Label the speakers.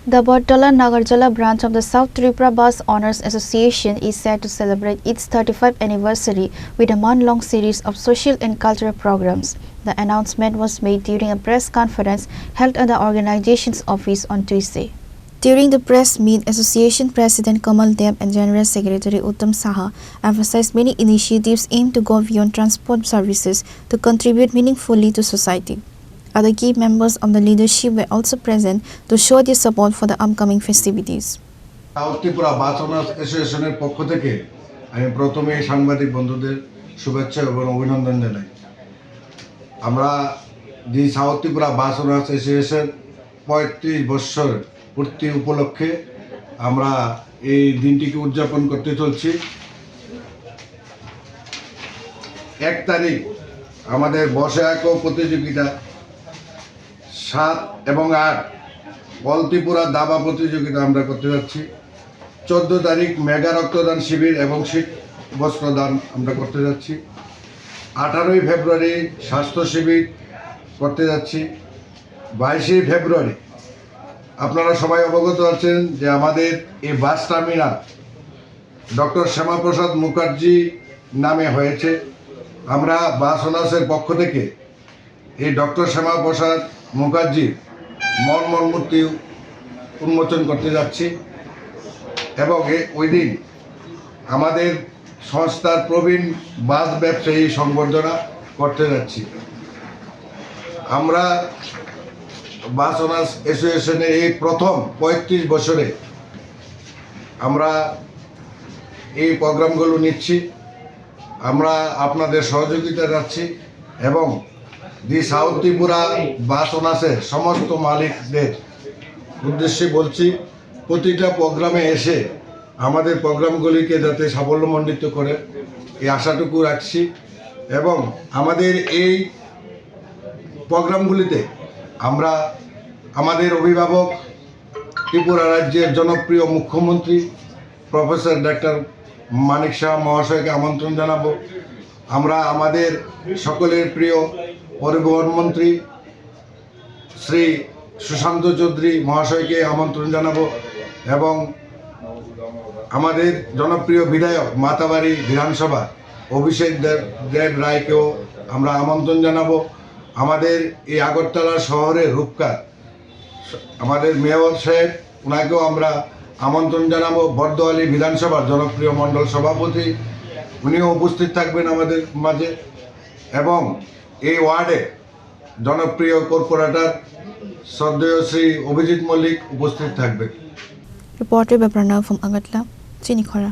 Speaker 1: The Bordala Nagarjala branch of the South Tripura Bus Owners Association is set to celebrate its 35th anniversary with a month-long series of social and cultural programs. The announcement was made during a press conference held at the organization's office on Tuesday. During the press meet, Association President Kamal Deb and General Secretary Uttam Saha emphasized many initiatives aimed to go beyond transport services to contribute meaningfully to society. Other key members of the leadership were also present to show their support for the upcoming festivities.
Speaker 2: South Tripura bus owners অ্যাসোসিয়েশনের পক্ষ থেকে আমি প্রথমে সাংবাদিক বন্ধুদের শুভেচ্ছা এবং অভিনন্দন জানাই। আমরা the South Tripura bus owners association ৩৫ বছর পূর্তি উপলক্ষে আমরা এই দিনটিকে উদযাপন করতে চলছি। ১ তারিখ আমাদের বসে আঁকো প্রতিযোগিতা, ৭ এবং ৮ অল ত্রিপুরা দাবা প্রতিযোগিতা আমরা করতে যাচ্ছি। ১৪ তারিখ মেগা রক্তদান শিবির এবং শীত বস্ত্রদান আমরা করতে যাচ্ছি। ১৮ই ফেব্রুয়ারি স্বাস্থ্য শিবির করতে যাচ্ছি। ২২শে ফেব্রুয়ারি আপনারা সবাই অবগত আছেন যে আমাদের এই bus terminal doctor Shyamaprasad Mukherjee নামে হয়েছে। আমরা বাস ওনার্সের পক্ষ থেকে এই ডক্টর শ্যামাপ্রসাদ মুখার্জির মূর্তি উন্মোচন করতে যাচ্ছি এবং ওই দিন আমাদের সংস্থার প্রবীণ বাস ব্যবসায়ী সংবর্ধনা করতে যাচ্ছি। আমরা বাস ওনার্স অ্যাসোসিয়েশনের এই প্রথম ৩৫ বছরে আমরা এই প্রোগ্রামগুলো নিচ্ছি। আমরা আপনাদের সহযোগিতা যাচ্ছি এবং দি সাউথ ত্রিপুরা বাস ওনার্সের সমস্ত মালিকদের উদ্দেশ্যে বলছি, প্রতিটা প্রোগ্রামে এসে আমাদের প্রোগ্রামগুলিকে যাতে সাফল্যমণ্ডিত করে এই আশাটুকু রাখছি এবং আমাদের এই প্রোগ্রামগুলিতে আমরা আমাদের অভিভাবক ত্রিপুরা রাজ্যের জনপ্রিয় মুখ্যমন্ত্রী প্রফেসর ডক্টর মানিক শাহ মহাশয়কে আমন্ত্রণ জানাবো। আমরা আমাদের সকলের প্রিয় পরিবহন মন্ত্রী শ্রী সুশান্ত চৌধুরী মহাশয়কে আমন্ত্রণ জানাবো এবং আমাদের জনপ্রিয় বিধায়ক মাতাবাড়ি বিধানসভা অভিষেক দেব রায়কেও আমরা আমন্ত্রণ জানাবো। আমাদের এই আগরতলা শহরের রূপকার আমাদের মেয়র সাহেব, ওনাকেও আমরা আমন্ত্রণ জানাবো। বর্দোয়ালি বিধানসভার জনপ্রিয় মণ্ডল সভাপতি, উনিও উপস্থিত থাকবেন আমাদের মাঝে এবং এই ওয়ার্ডে জনপ্রিয় কর্পোরেটর শ্রদ্ধেয় শ্রী অভিজিৎ মল্লিক উপস্থিত থাকবেন।
Speaker 1: Reported by Pranav from Agatla, Chinikhara.